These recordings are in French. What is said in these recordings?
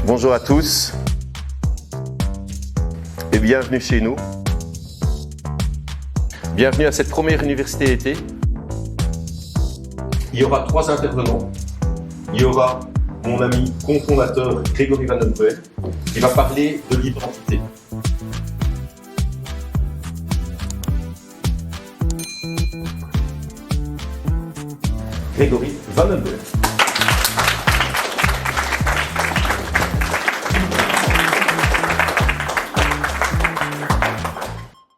Bonjour à tous et bienvenue chez nous. Bienvenue à cette première université été. Il y aura 3 intervenants. Il y aura mon ami cofondateur Grégory Van den Bruel qui va parler de l'identité. Grégory Van den Bruel.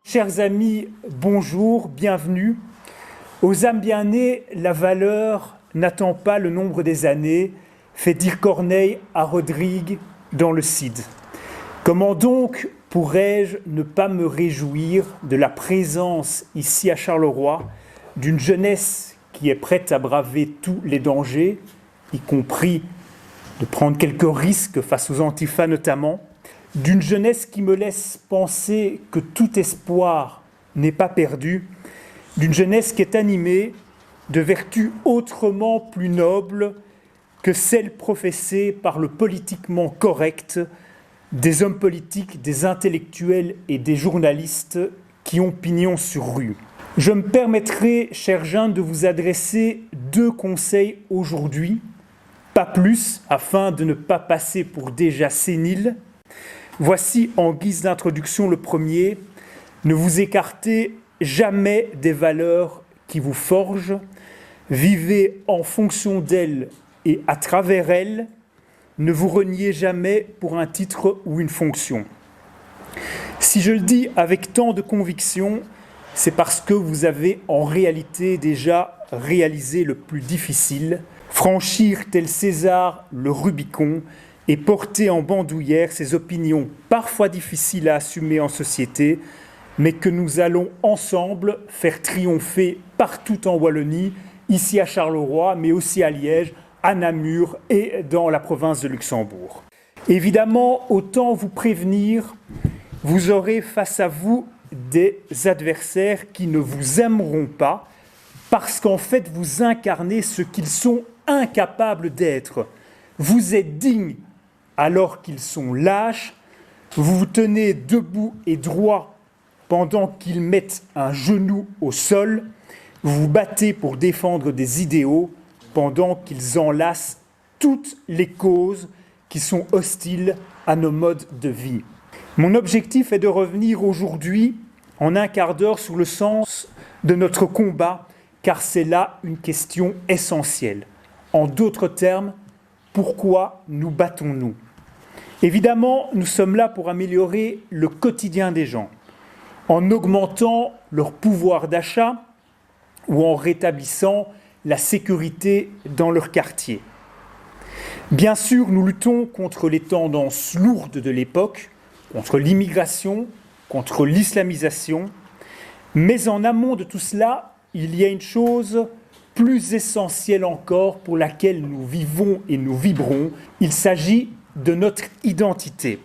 Chers amis, bonjour, bienvenue. Aux âmes bien nées, la valeur n'attend pas le nombre des années, fait dire Corneille à Rodrigue dans le Cid. Comment donc pourrais-je ne pas me réjouir de la présence ici à Charleroi d'une jeunesse qui est prête à braver tous les dangers, y compris de prendre quelques risques face aux antifas notamment, d'une jeunesse qui me laisse penser que tout espoir n'est pas perdu, d'une jeunesse qui est animée de vertus autrement plus nobles que celles professées par le politiquement correct des hommes politiques, des intellectuels et des journalistes qui ont pignon sur rue. Je me permettrai, chers jeunes, de vous adresser 2 conseils aujourd'hui, pas plus, afin de ne pas passer pour déjà sénile. Voici en guise d'introduction le premier. Ne vous écartez jamais des valeurs qui vous forgent. Vivez en fonction d'elles et à travers elles. Ne vous reniez jamais pour un titre ou une fonction. Si je le dis avec tant de conviction, c'est parce que vous avez en réalité déjà réalisé le plus difficile, franchir tel César le Rubicon et porter en bandoulière ces opinions parfois difficiles à assumer en société, mais que nous allons ensemble faire triompher partout en Wallonie, ici à Charleroi, mais aussi à Liège, à Namur et dans la province de Luxembourg. Évidemment, autant vous prévenir, vous aurez face à vous des adversaires qui ne vous aimeront pas, parce qu'en fait, vous incarnez ce qu'ils sont incapables d'être. Vous êtes dignes alors qu'ils sont lâches, vous vous tenez debout et droit pendant qu'ils mettent un genou au sol, vous vous battez pour défendre des idéaux pendant qu'ils enlacent toutes les causes qui sont hostiles à nos modes de vie. Mon objectif est de revenir aujourd'hui en un quart d'heure sur le sens de notre combat, car c'est là une question essentielle. En d'autres termes, pourquoi nous battons-nous ? Évidemment, nous sommes là pour améliorer le quotidien des gens, en augmentant leur pouvoir d'achat ou en rétablissant la sécurité dans leur quartier. Bien sûr, nous luttons contre les tendances lourdes de l'époque, contre l'immigration, contre l'islamisation, mais en amont de tout cela, il y a une chose plus essentielle encore pour laquelle nous vivons et nous vibrons, il s'agit de notre identité.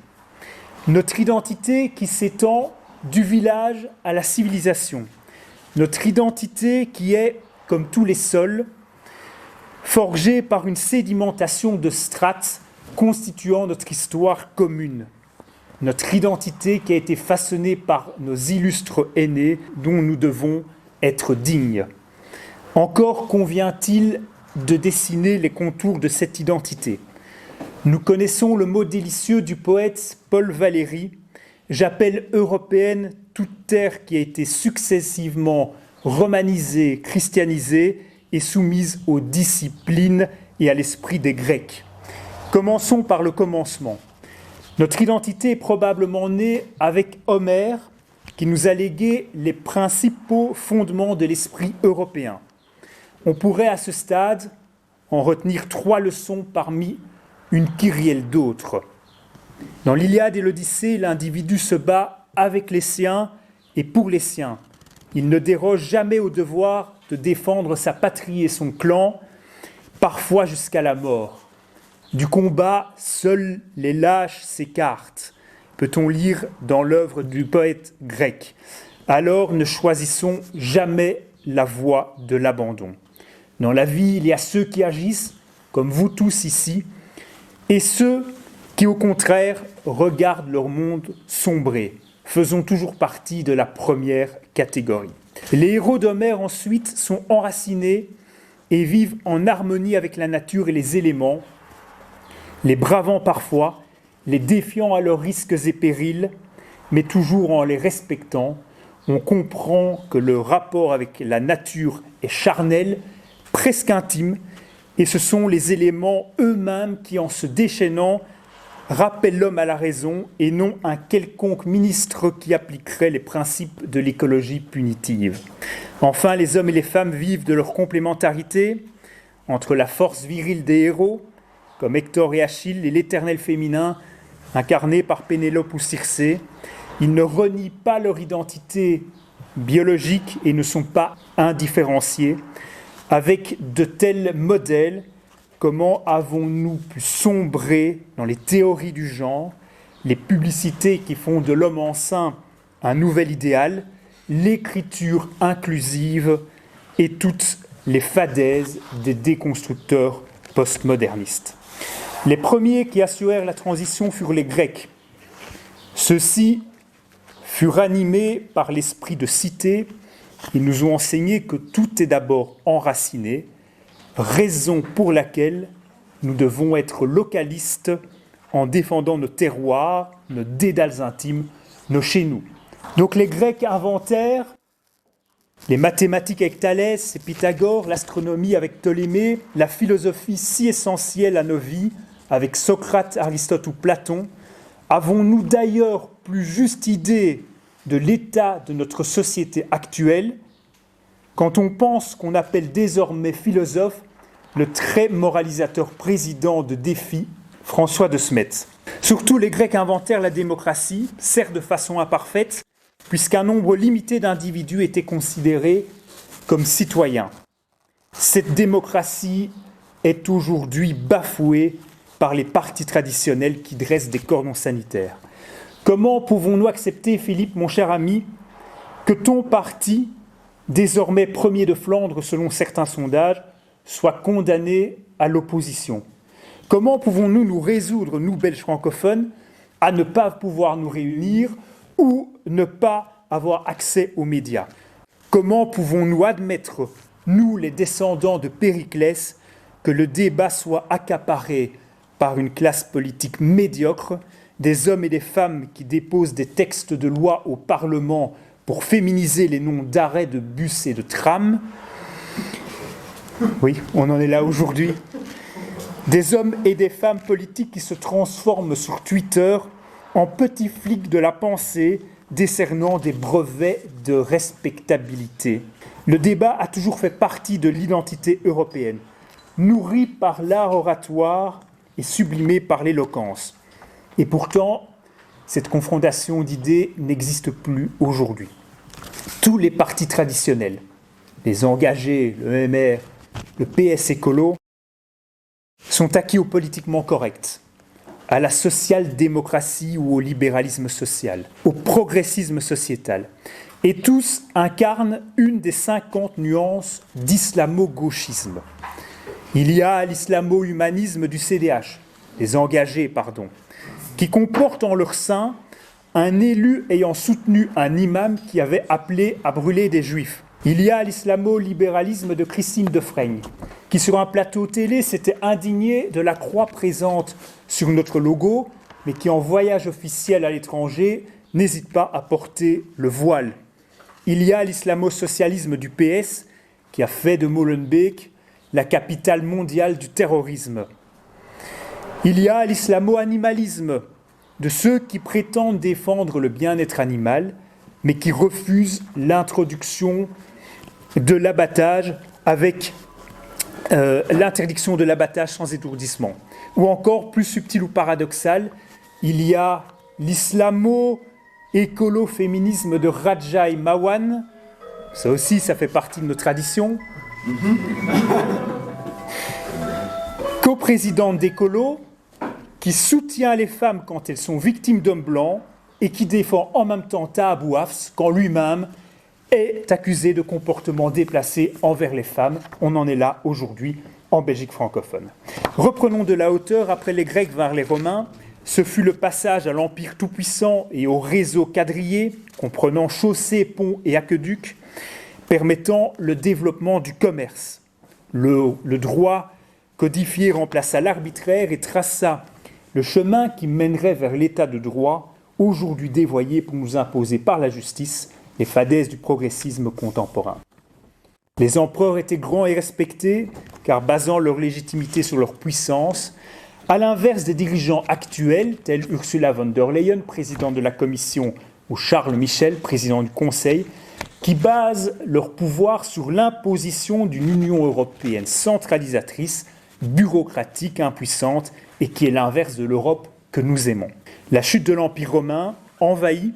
Notre identité qui s'étend du village à la civilisation. Notre identité qui est, comme tous les sols, forgée par une sédimentation de strates constituant notre histoire commune. Notre identité qui a été façonnée par nos illustres aînés dont nous devons être dignes. Encore convient-il de dessiner les contours de cette identité. Nous connaissons le mot délicieux du poète Paul Valéry. J'appelle européenne toute terre qui a été successivement romanisée, christianisée et soumise aux disciplines et à l'esprit des Grecs. Commençons par le commencement. Notre identité est probablement née avec Homère, qui nous a légué les principaux fondements de l'esprit européen. On pourrait à ce stade en retenir 3 leçons parmi une kyrielle d'autres. Dans l'Iliade et l'Odyssée, l'individu se bat avec les siens et pour les siens. Il ne déroge jamais au devoir de défendre sa patrie et son clan, parfois jusqu'à la mort. Du combat, seuls les lâches s'écartent, peut-on lire dans l'œuvre du poète grec. Alors ne choisissons jamais la voie de l'abandon. Dans la vie, il y a ceux qui agissent, comme vous tous ici, et ceux qui au contraire regardent leur monde sombrer, faisant toujours partie de la première catégorie. Les héros d'Homère ensuite sont enracinés et vivent en harmonie avec la nature et les éléments, les bravant parfois, les défiant à leurs risques et périls, mais toujours en les respectant. On comprend que le rapport avec la nature est charnel, presque intime, et ce sont les éléments eux-mêmes qui, en se déchaînant, rappellent l'homme à la raison et non un quelconque ministre qui appliquerait les principes de l'écologie punitive. Enfin, les hommes et les femmes vivent de leur complémentarité entre la force virile des héros, comme Hector et Achille, et l'éternel féminin, incarné par Pénélope ou Circé. Ils ne renient pas leur identité biologique et ne sont pas indifférenciés. Avec de tels modèles, comment avons-nous pu sombrer dans les théories du genre, les publicités qui font de l'homme enceint un nouvel idéal, l'écriture inclusive et toutes les fadaises des déconstructeurs postmodernistes. Les premiers qui assurèrent la transition furent les Grecs. Ceux-ci furent animés par l'esprit de cité. Ils nous ont enseigné que tout est d'abord enraciné, raison pour laquelle nous devons être localistes en défendant nos terroirs, nos dédales intimes, nos chez-nous. Donc les Grecs inventèrent les mathématiques avec Thalès et Pythagore, l'astronomie avec Ptolémée, la philosophie si essentielle à nos vies avec Socrate, Aristote ou Platon. Avons-nous d'ailleurs plus juste idée de l'état de notre société actuelle quand on pense qu'on appelle désormais philosophe le très moralisateur président de Défi, François de Smet. Surtout, les Grecs inventèrent la démocratie, certes de façon imparfaite, puisqu'un nombre limité d'individus étaient considérés comme citoyens. Cette démocratie est aujourd'hui bafouée par les partis traditionnels qui dressent des cordons sanitaires. Comment pouvons-nous accepter, Philippe, mon cher ami, que ton parti, désormais premier de Flandre selon certains sondages, soit condamné à l'opposition? Comment pouvons-nous nous résoudre, nous Belges francophones, à ne pas pouvoir nous réunir ou ne pas avoir accès aux médias? Comment pouvons-nous admettre, nous les descendants de Périclès, que le débat soit accaparé par une classe politique médiocre, des hommes et des femmes qui déposent des textes de loi au Parlement pour féminiser les noms d'arrêts de bus et de trams? Oui, on en est là aujourd'hui. Des hommes et des femmes politiques qui se transforment sur Twitter en petits flics de la pensée, décernant des brevets de respectabilité. Le débat a toujours fait partie de l'identité européenne, nourri par l'art oratoire et sublimé par l'éloquence. Et pourtant, cette confrontation d'idées n'existe plus aujourd'hui. Tous les partis traditionnels, les engagés, le MR, le PS écolo, sont acquis au politiquement correct, à la social-démocratie ou au libéralisme social, au progressisme sociétal. Et tous incarnent une des 50 nuances d'islamo-gauchisme. Il y a l'islamo-humanisme du CDH, les engagés, qui comportent en leur sein un élu ayant soutenu un imam qui avait appelé à brûler des juifs. Il y a l'islamo-libéralisme de Christine Defraigne, qui sur un plateau télé s'était indigné de la croix présente sur notre logo, mais qui en voyage officiel à l'étranger n'hésite pas à porter le voile. Il y a l'islamo-socialisme du PS, qui a fait de Molenbeek la capitale mondiale du terrorisme. Il y a l'islamo-animalisme, de ceux qui prétendent défendre le bien-être animal, mais qui refusent l'introduction de l'abattage avec l'interdiction de l'abattage sans étourdissement. Ou encore, plus subtil ou paradoxal, il y a l'islamo-écolo-féminisme de Rajai Mawan. Ça aussi, ça fait partie de nos traditions. Coprésidente d'Écolo, qui soutient les femmes quand elles sont victimes d'hommes blancs et qui défend en même temps Taha Abou Hafs quand lui-même est accusé de comportements déplacés envers les femmes. On en est là aujourd'hui en Belgique francophone. Reprenons de la hauteur. Après les Grecs vinrent les Romains. Ce fut le passage à l'Empire tout-puissant et au réseau quadrillé, comprenant chaussées, ponts et aqueducs, permettant le développement du commerce. Le droit codifié remplaça l'arbitraire et traça le chemin qui mènerait vers l'état de droit, aujourd'hui dévoyé pour nous imposer par la justice les fadaises du progressisme contemporain. Les empereurs étaient grands et respectés, car basant leur légitimité sur leur puissance, à l'inverse des dirigeants actuels, tels Ursula von der Leyen, présidente de la Commission, ou Charles Michel, président du Conseil, qui basent leur pouvoir sur l'imposition d'une Union européenne centralisatrice, bureaucratique, impuissante, et qui est l'inverse de l'Europe que nous aimons. La chute de l'Empire romain, envahi,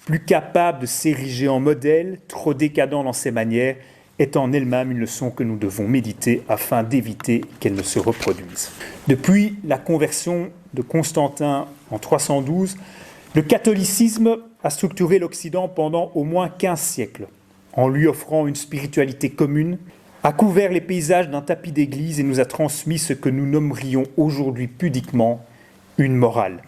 plus capable de s'ériger en modèle, trop décadent dans ses manières, est en elle-même une leçon que nous devons méditer afin d'éviter qu'elle ne se reproduise. Depuis la conversion de Constantin en 312, le catholicisme a structuré l'Occident pendant au moins 15 siècles, en lui offrant une spiritualité commune, a couvert les paysages d'un tapis d'église et nous a transmis ce que nous nommerions aujourd'hui pudiquement une morale.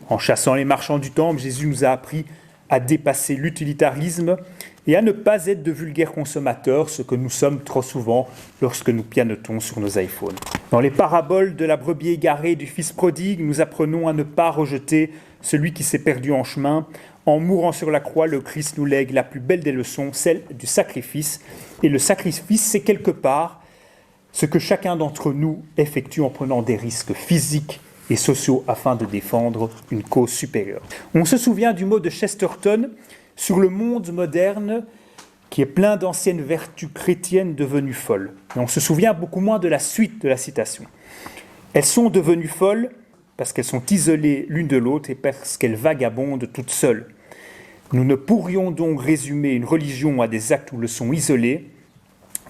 En chassant les marchands du temple, Jésus nous a appris à dépasser l'utilitarisme et à ne pas être de vulgaires consommateurs, ce que nous sommes trop souvent lorsque nous pianotons sur nos iPhones. Dans les paraboles de la brebis égarée et du fils prodigue, nous apprenons à ne pas rejeter celui qui s'est perdu en chemin. En mourant sur la croix, le Christ nous lègue la plus belle des leçons, celle du sacrifice. Et le sacrifice, c'est quelque part ce que chacun d'entre nous effectue en prenant des risques physiques et sociaux afin de défendre une cause supérieure. On se souvient du mot de Chesterton sur le monde moderne qui est plein d'anciennes vertus chrétiennes devenues folles. Et on se souvient beaucoup moins de la suite de la citation. Elles sont devenues folles parce qu'elles sont isolées l'une de l'autre et parce qu'elles vagabondent toutes seules. Nous ne pourrions donc résumer une religion à des actes ou leçons isolées,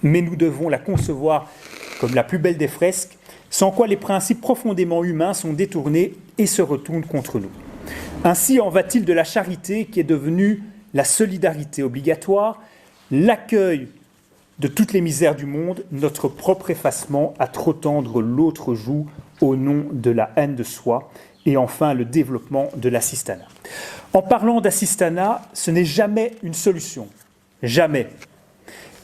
mais nous devons la concevoir comme la plus belle des fresques, sans quoi les principes profondément humains sont détournés et se retournent contre nous. Ainsi en va-t-il de la charité qui est devenue la solidarité obligatoire, l'accueil de toutes les misères du monde, notre propre effacement à trop tendre l'autre joue au nom de la haine de soi, et enfin le développement de l'assistanat. En parlant d'assistanat, ce n'est jamais une solution, jamais.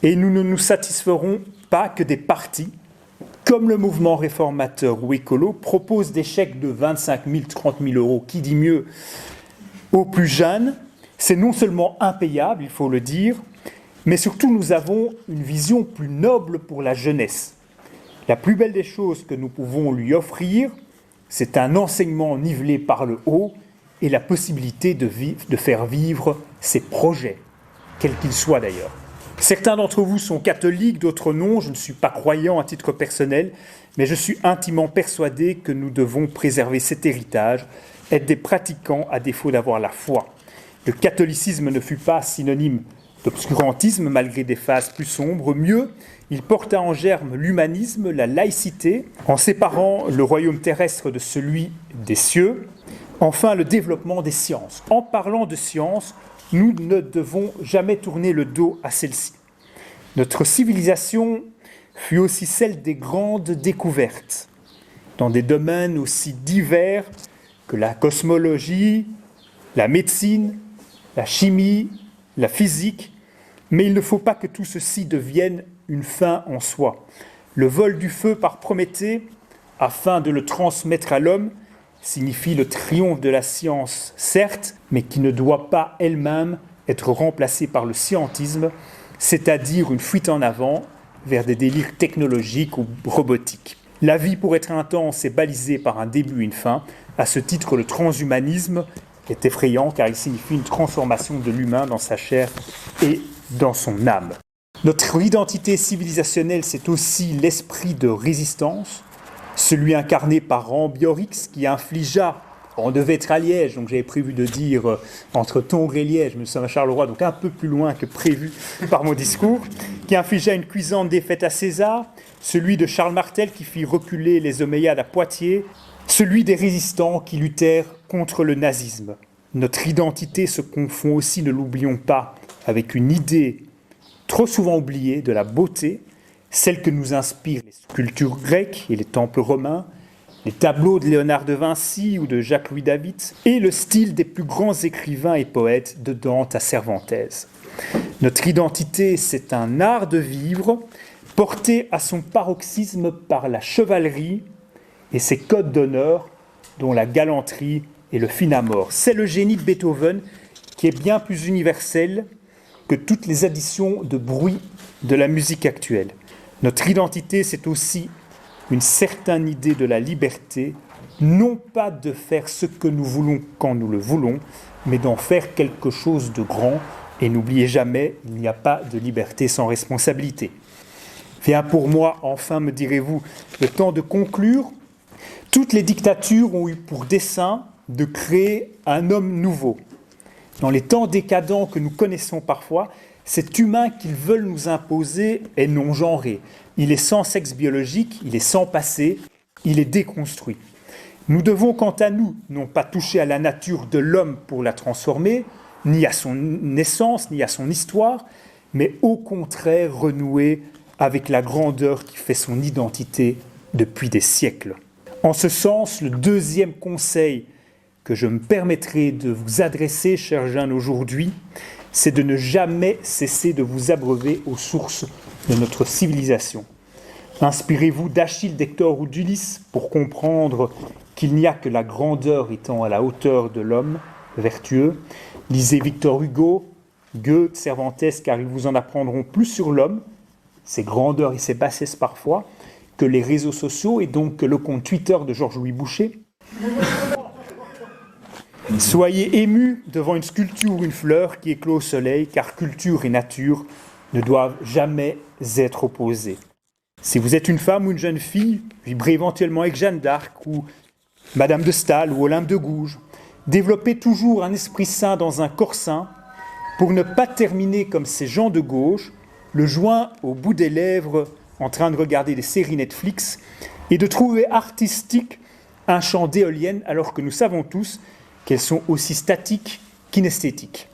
Et nous ne nous satisferons pas que des partis, comme le mouvement réformateur ou écolo, proposent des chèques de 25 000, 30 000 euros, qui dit mieux, aux plus jeunes. C'est non seulement impayable, il faut le dire, mais surtout nous avons une vision plus noble pour la jeunesse. La plus belle des choses que nous pouvons lui offrir, c'est un enseignement nivelé par le haut et la possibilité de faire vivre ses projets, quels qu'ils soient d'ailleurs. Certains d'entre vous sont catholiques, d'autres non. Je ne suis pas croyant à titre personnel, mais je suis intimement persuadé que nous devons préserver cet héritage, être des pratiquants à défaut d'avoir la foi. Le catholicisme ne fut pas synonyme d'obscurantisme malgré des phases plus sombres. Mieux, il porta en germe l'humanisme, la laïcité, en séparant le royaume terrestre de celui des cieux. Enfin, le développement des sciences. En parlant de sciences, nous ne devons jamais tourner le dos à celle-ci. Notre civilisation fut aussi celle des grandes découvertes, dans des domaines aussi divers que la cosmologie, la médecine, la chimie, la physique, mais il ne faut pas que tout ceci devienne une fin en soi. Le vol du feu par Prométhée, afin de le transmettre à l'homme, signifie le triomphe de la science, certes, mais qui ne doit pas elle-même être remplacée par le scientisme, c'est-à-dire une fuite en avant vers des délires technologiques ou robotiques. La vie, pour être intense, est balisée par un début et une fin. À ce titre, le transhumanisme est effrayant car il signifie une transformation de l'humain dans sa chair et dans son âme. Notre identité civilisationnelle, c'est aussi l'esprit de résistance, celui incarné par Ambiorix qui infligea, on devait être à Liège, donc j'avais prévu de dire entre Tongres et Liège, mais nous sommes à Charleroi, donc un peu plus loin que prévu par mon discours, qui infligea une cuisante défaite à César, celui de Charles Martel qui fit reculer les Omeyyades à Poitiers, celui des résistants qui luttèrent contre le nazisme. Notre identité se confond aussi, ne l'oublions pas, avec une idée trop souvent oubliée de la beauté, celle que nous inspirent les sculptures grecques et les temples romains, les tableaux de Léonard de Vinci ou de Jacques-Louis David, et le style des plus grands écrivains et poètes de Dante à Cervantes. Notre identité, c'est un art de vivre, porté à son paroxysme par la chevalerie et ses codes d'honneur, dont la galanterie et le fin amour. C'est le génie de Beethoven qui est bien plus universel que toutes les additions de bruit de la musique actuelle. Notre identité, c'est aussi une certaine idée de la liberté, non pas de faire ce que nous voulons quand nous le voulons, mais d'en faire quelque chose de grand. Et n'oubliez jamais, il n'y a pas de liberté sans responsabilité. Vient pour moi, enfin me direz-vous, le temps de conclure. Toutes les dictatures ont eu pour dessein de créer un homme nouveau. Dans les temps décadents que nous connaissons parfois, cet humain qu'ils veulent nous imposer est non genré. Il est sans sexe biologique, il est sans passé, il est déconstruit. Nous devons, quant à nous, non pas toucher à la nature de l'homme pour la transformer, ni à son naissance, ni à son histoire, mais au contraire renouer avec la grandeur qui fait son identité depuis des siècles. En ce sens, le deuxième conseil que je me permettrai de vous adresser, chers jeunes, aujourd'hui, c'est de ne jamais cesser de vous abreuver aux sources de notre civilisation. Inspirez-vous d'Achille, d'Hector ou d'Ulysse pour comprendre qu'il n'y a que la grandeur étant à la hauteur de l'homme vertueux. Lisez Victor Hugo, Goethe, Cervantes, car ils vous en apprendront plus sur l'homme, ses grandeurs et ses bassesses parfois, que les réseaux sociaux et donc que le compte Twitter de Georges-Louis Boucher. Soyez émus devant une sculpture ou une fleur qui éclot au soleil, car culture et nature ne doivent jamais être opposées. Si vous êtes une femme ou une jeune fille, vibrez éventuellement avec Jeanne d'Arc ou Madame de Staël ou Olympe de Gouges. Développez toujours un esprit sain dans un corps sain pour ne pas terminer comme ces gens de gauche, le joint au bout des lèvres en train de regarder des séries Netflix et de trouver artistique un chant d'éolienne alors que nous savons tous qu'elles sont aussi statiques qu'inesthétiques.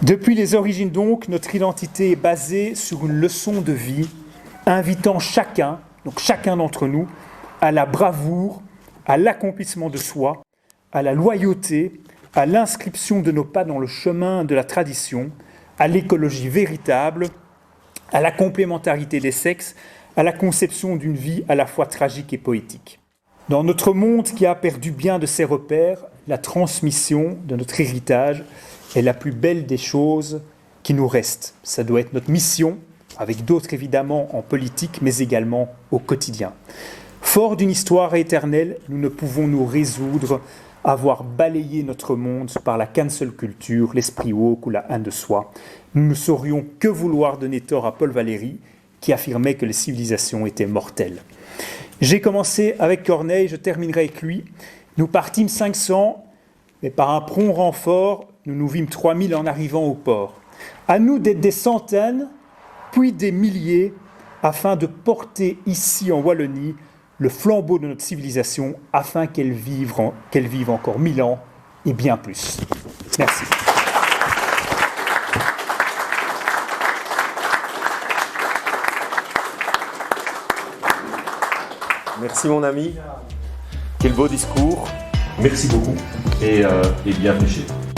Depuis les origines donc, notre identité est basée sur une leçon de vie, invitant chacun, donc chacun d'entre nous, à la bravoure, à l'accomplissement de soi, à la loyauté, à l'inscription de nos pas dans le chemin de la tradition, à l'écologie véritable, à la complémentarité des sexes, à la conception d'une vie à la fois tragique et poétique. Dans notre monde qui a perdu bien de ses repères, la transmission de notre héritage est la plus belle des choses qui nous restent. Ça doit être notre mission, avec d'autres évidemment en politique, mais également au quotidien. Fort d'une histoire éternelle, nous ne pouvons nous résoudre à voir balayer notre monde par la cancel culture, l'esprit woke ou la haine de soi. Nous ne saurions que vouloir donner tort à Paul Valéry, qui affirmait que les civilisations étaient mortelles. J'ai commencé avec Corneille, je terminerai avec lui. Nous partîmes 500, mais par un prompt renfort, nous nous vîmes 3000 en arrivant au port. À nous d'être des centaines, puis des milliers, afin de porter ici en Wallonie le flambeau de notre civilisation, afin qu'elle vive encore 1000 ans et bien plus. Merci. Merci mon ami. Quel beau discours. Merci beaucoup et bienvenue chez vous.